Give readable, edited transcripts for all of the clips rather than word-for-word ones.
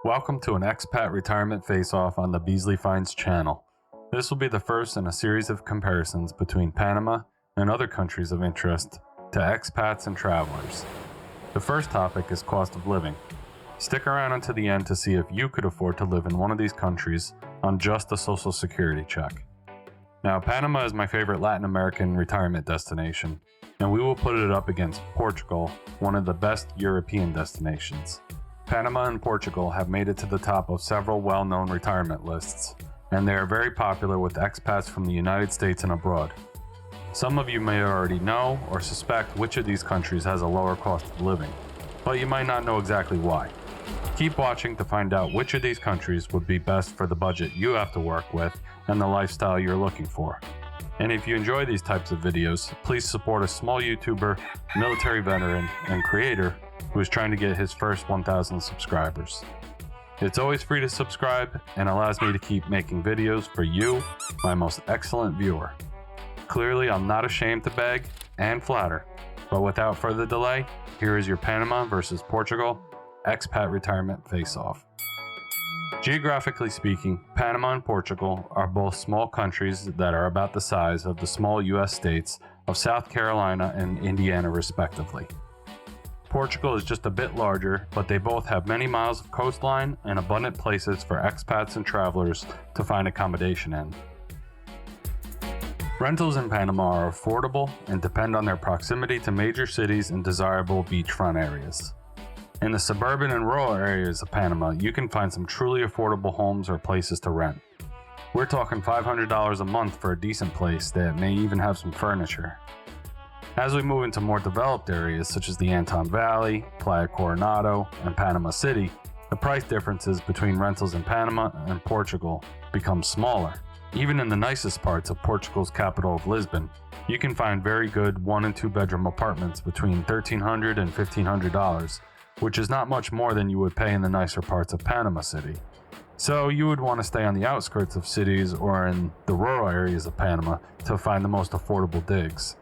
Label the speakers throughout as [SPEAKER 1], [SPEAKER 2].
[SPEAKER 1] Welcome to an expat retirement face-off on the Beasley Finds channel. This will be the first in a series of comparisons between Panama and other countries of interest to expats and travelers. The first topic is cost of living. Stick around until the end to see if you could afford to live in one of these countries on just a social security check. Now, Panama is my favorite Latin American retirement destination, and we will put it up against Portugal, one of the best European destinations. Panama and Portugal have made it to the top of several well-known retirement lists, and they are very popular with expats from the United States and abroad. Some of you may already know or suspect which of these countries has a lower cost of living, but you might not know exactly why. Keep watching to find out which of these countries would be best for the budget you have to work with and the lifestyle you're looking for. And if you enjoy these types of videos, please support a small YouTuber, military veteran, and creator who is trying to get his first 1,000 subscribers. It's always free to subscribe and allows me to keep making videos for you, my most excellent viewer. Clearly, I'm not ashamed to beg and flatter, but without further delay, here is your Panama versus Portugal expat retirement face-off. Geographically speaking, Panama and Portugal are both small countries that are about the size of the small U.S. states of South Carolina and Indiana respectively. Portugal is just a bit larger, but they both have many miles of coastline and abundant places for expats and travelers to find accommodation in. Rentals in Panama are affordable and depend on their proximity to major cities and desirable beachfront areas. In the suburban and rural areas of Panama, you can find some truly affordable homes or places to rent. We're talking $500 a month for a decent place that may even have some furniture. As we move into more developed areas such as the Anton Valley, Playa Coronado, and Panama City, the price differences between rentals in Panama and Portugal become smaller. Even in the nicest parts of Portugal's capital of Lisbon, you can find very good 1 and 2 bedroom apartments between $1,300 and $1,500, which is not much more than you would pay in the nicer parts of Panama City. So you would want to stay on the outskirts of cities or in the rural areas of Panama to find the most affordable digs.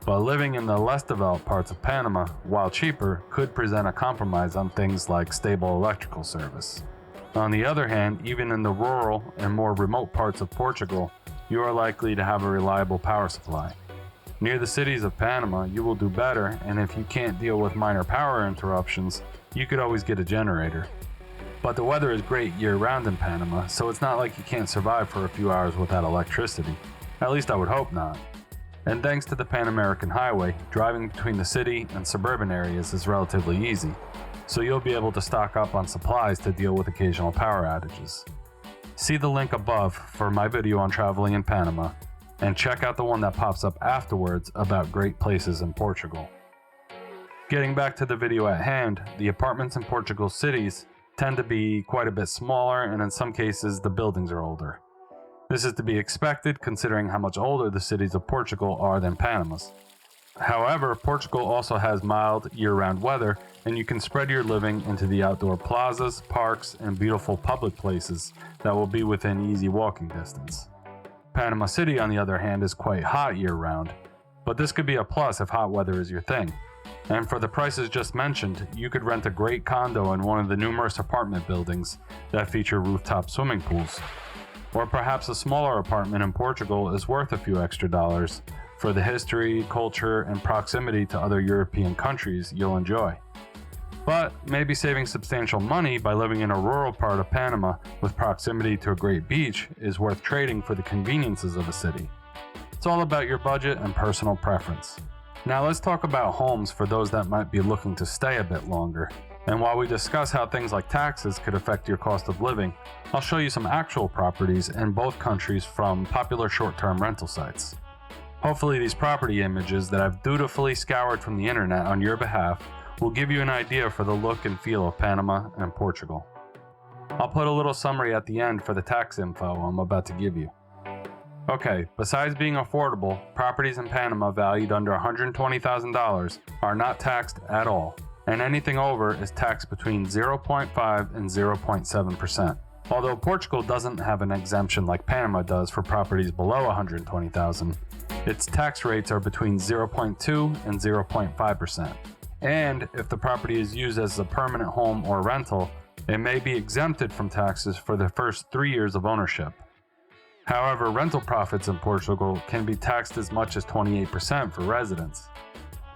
[SPEAKER 1] But living in the less developed parts of Panama, while cheaper, could present a compromise on things like stable electrical service. On the other hand, even in the rural and more remote parts of Portugal, you are likely to have a reliable power supply. Near the cities of Panama, you will do better, and if you can't deal with minor power interruptions, you could always get a generator. But the weather is great year-round in Panama, so it's not like you can't survive for a few hours without electricity. At least I would hope not. And thanks to the Pan American Highway, driving between the city and suburban areas is relatively easy, so you'll be able to stock up on supplies to deal with occasional power outages. See the link above for my video on traveling in Panama, and check out the one that pops up afterwards about great places in Portugal. Getting back to the video at hand, the apartments in Portugal's cities tend to be quite a bit smaller, and in some cases the buildings are older. This is to be expected considering how much older the cities of Portugal are than Panama's. However, Portugal also has mild year-round weather, and you can spread your living into the outdoor plazas, parks, and beautiful public places that will be within easy walking distance. Panama City, on the other hand, is quite hot year-round, but this could be a plus if hot weather is your thing. And for the prices just mentioned, you could rent a great condo in one of the numerous apartment buildings that feature rooftop swimming pools. Or perhaps a smaller apartment in Portugal is worth a few extra dollars for the history, culture, and proximity to other European countries you'll enjoy. But maybe saving substantial money by living in a rural part of Panama with proximity to a great beach is worth trading for the conveniences of a city. It's all about your budget and personal preference. Now let's talk about homes for those that might be looking to stay a bit longer. And while we discuss how things like taxes could affect your cost of living, I'll show you some actual properties in both countries from popular short-term rental sites. Hopefully these property images that I've dutifully scoured from the internet on your behalf will give you an idea for the look and feel of Panama and Portugal. I'll put a little summary at the end for the tax info I'm about to give you. Okay, besides being affordable, properties in Panama valued under $120,000 are not taxed at all, and anything over is taxed between 0.5 and 0.7%. Although Portugal doesn't have an exemption like Panama does for properties below $120,000, its tax rates are between 0.2 and 0.5%. And if the property is used as a permanent home or rental, It may be exempted from taxes for the first 3 years of ownership. However, rental profits in Portugal can be taxed as much as 28% for residents.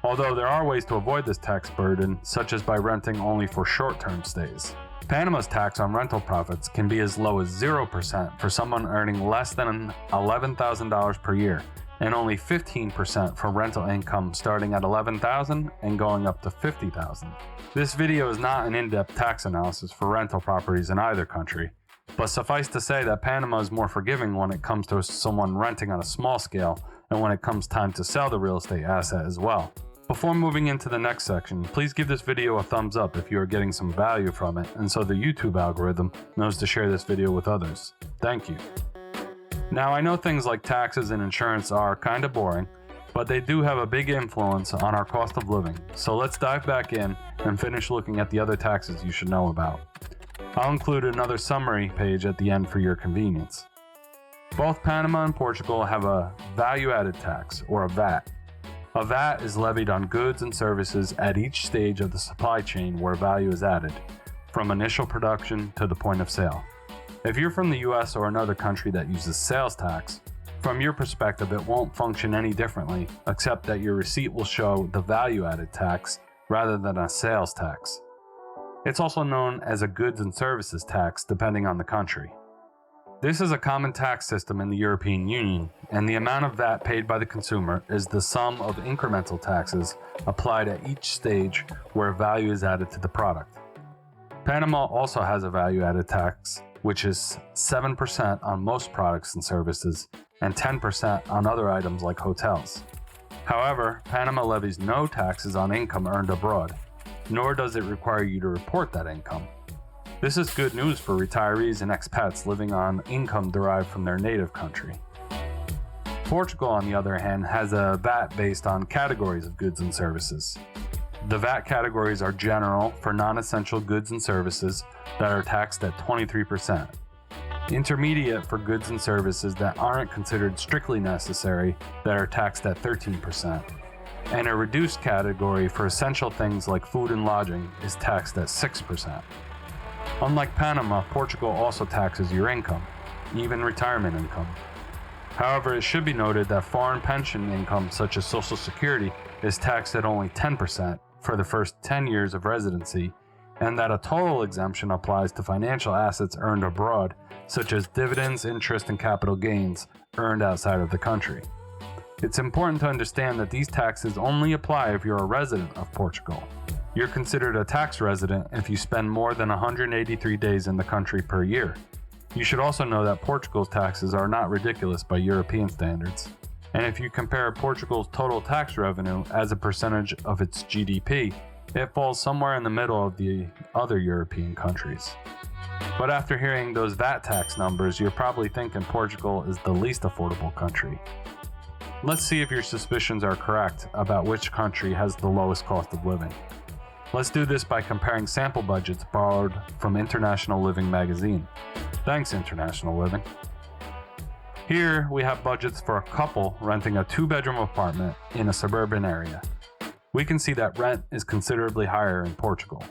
[SPEAKER 1] Although there are ways to avoid this tax burden, such as by renting only for short-term stays. Panama's tax on rental profits can be as low as 0% for someone earning less than $11,000 per year, and only 15% for rental income starting at $11,000 and going up to $50,000. This video is not an in-depth tax analysis for rental properties in either country, but suffice to say that Panama is more forgiving when it comes to someone renting on a small scale and when it comes time to sell the real estate asset as well. Before moving into the next section, please give this video a thumbs up if you are getting some value from it and so the YouTube algorithm knows to share this video with others. Thank you. Now I know things like taxes and insurance are kinda boring, but they do have a big influence on our cost of living, so let's dive back in and finish looking at the other taxes you should know about. I'll include another summary page at the end for your convenience. Both Panama and Portugal have a value-added tax, or a VAT. A VAT is levied on goods and services at each stage of the supply chain where value is added, from initial production to the point of sale. If you're from the US or another country that uses sales tax, from your perspective it won't function any differently, except that your receipt will show the value-added tax rather than a sales tax. It's also known as a goods and services tax depending on the country. This is a common tax system in the European Union, and the amount of VAT paid by the consumer is the sum of incremental taxes applied at each stage where value is added to the product. Panama also has a value-added tax, which is 7% on most products and services, and 10% on other items like hotels. However, Panama levies no taxes on income earned abroad, nor does it require you to report that income. This is good news for retirees and expats living on income derived from their native country. Portugal, on the other hand, has a VAT based on categories of goods and services. The VAT categories are general for non-essential goods and services that are taxed at 23%, intermediate for goods and services that aren't considered strictly necessary that are taxed at 13%, and a reduced category for essential things like food and lodging is taxed at 6%. Unlike Panama, Portugal also taxes your income, even retirement income. However, it should be noted that foreign pension income such as Social Security is taxed at only 10% for the first 10 years of residency, and that a total exemption applies to financial assets earned abroad, such as dividends, interest, and capital gains earned outside of the country. It's important to understand that these taxes only apply if you're a resident of Portugal. You're considered a tax resident if you spend more than 183 days in the country per year. You should also know that Portugal's taxes are not ridiculous by European standards. And if you compare Portugal's total tax revenue as a percentage of its GDP, it falls somewhere in the middle of the other European countries. But after hearing those VAT tax numbers, you're probably thinking Portugal is the least affordable country. Let's see if your suspicions are correct about which country has the lowest cost of living. Let's do this by comparing sample budgets borrowed from International Living magazine. Thanks, International Living. Here we have budgets for a couple renting a 2-bedroom apartment in a suburban area. We can see that rent is considerably higher in Portugal.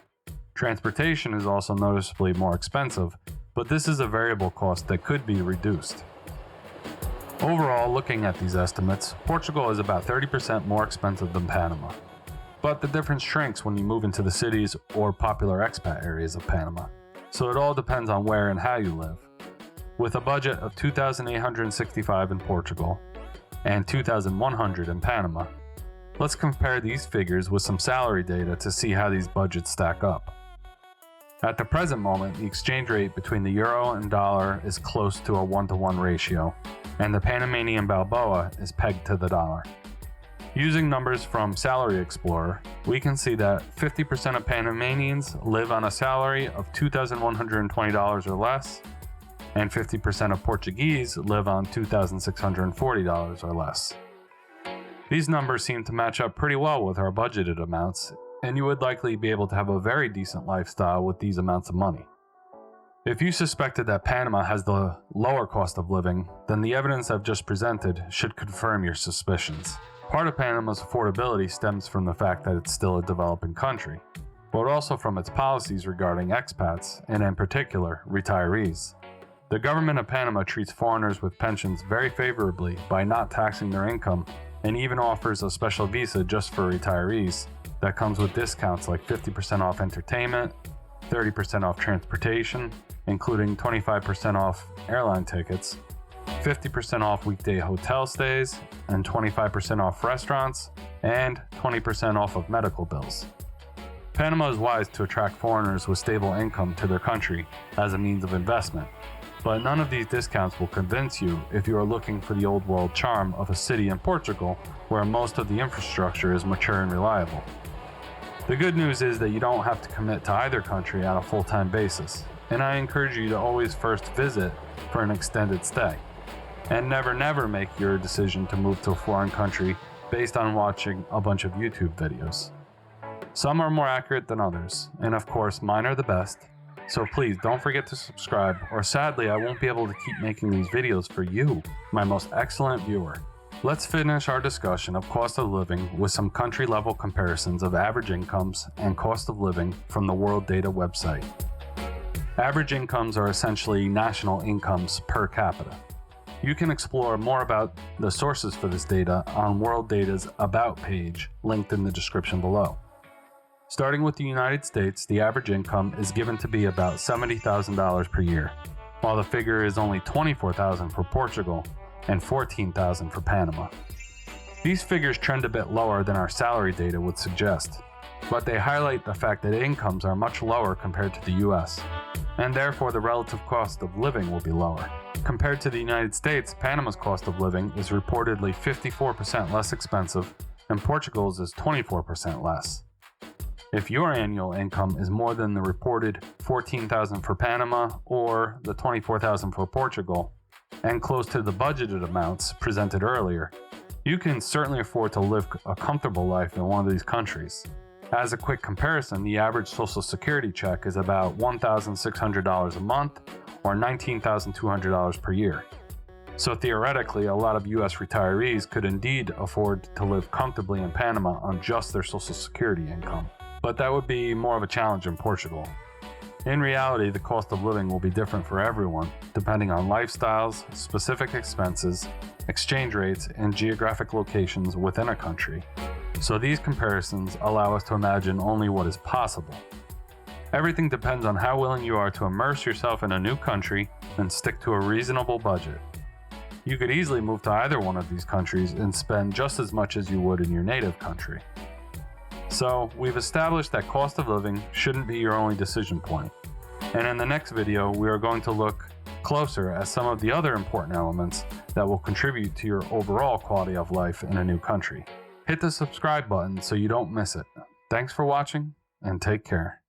[SPEAKER 1] Transportation is also noticeably more expensive, but this is a variable cost that could be reduced. Overall, looking at these estimates, Portugal is about 30% more expensive than Panama. But the difference shrinks when you move into the cities or popular expat areas of Panama, so it all depends on where and how you live. With a budget of $2,865 in Portugal and $2,100 in Panama, let's compare these figures with some salary data to see how these budgets stack up. At the present moment, the exchange rate between the euro and dollar is close to a 1-to-1 ratio, and the Panamanian Balboa is pegged to the dollar. Using numbers from Salary Explorer, we can see that 50% of Panamanians live on a salary of $2,120 or less, and 50% of Portuguese live on $2,640 or less. These numbers seem to match up pretty well with our budgeted amounts, and you would likely be able to have a very decent lifestyle with these amounts of money. If you suspected that Panama has the lower cost of living, then the evidence I've just presented should confirm your suspicions. Part of Panama's affordability stems from the fact that it's still a developing country. but also from its policies regarding expats, and in particular, retirees. The government of Panama treats foreigners with pensions very favorably by not taxing their income, and even offers a special visa just for retirees that comes with discounts like 50% off entertainment, 30% off transportation, including 25% off airline tickets, 50% off weekday hotel stays, and 25% off restaurants, and 20% off of medical bills. Panama is wise to attract foreigners with stable income to their country as a means of investment, but none of these discounts will convince you if you are looking for the old world charm of a city in Portugal where most of the infrastructure is mature and reliable. The good news is that you don't have to commit to either country on a full-time basis, and I encourage you to always first visit for an extended stay. And never make your decision to move to a foreign country based on watching a bunch of YouTube videos. Some are more accurate than others, and of course mine are the best, so please don't forget to subscribe, or sadly I won't be able to keep making these videos for you, my most excellent viewer. Let's finish our discussion of cost of living with some country-level comparisons of average incomes and cost of living from the World Data website. Average incomes are essentially national incomes per capita. You can explore more about the sources for this data on World Data's About page, linked in the description below. Starting with the United States, the average income is given to be about $70,000 per year, while the figure is only $24,000 for Portugal and $14,000 for Panama. These figures trend a bit lower than our salary data would suggest, but they highlight the fact that incomes are much lower compared to the US, and therefore the relative cost of living will be lower. Compared to the United States, Panama's cost of living is reportedly 54% less expensive, and Portugal's is 24% less. If your annual income is more than the reported $14,000 for Panama or the $24,000 for Portugal, and close to the budgeted amounts presented earlier, you can certainly afford to live a comfortable life in one of these countries. As a quick comparison, the average Social Security check is about $1,600 a month or $19,200 per year. So theoretically, a lot of US retirees could indeed afford to live comfortably in Panama on just their Social Security income. But that would be more of a challenge in Portugal. In reality, the cost of living will be different for everyone, depending on lifestyles, specific expenses, exchange rates, and geographic locations within a country. So these comparisons allow us to imagine only what is possible. Everything depends on how willing you are to immerse yourself in a new country and stick to a reasonable budget. You could easily move to either one of these countries and spend just as much as you would in your native country. So, we've established that cost of living shouldn't be your only decision point. And in the next video, we are going to look closer at some of the other important elements that will contribute to your overall quality of life in a new country. Hit the subscribe button so you don't miss it. Thanks for watching, and take care.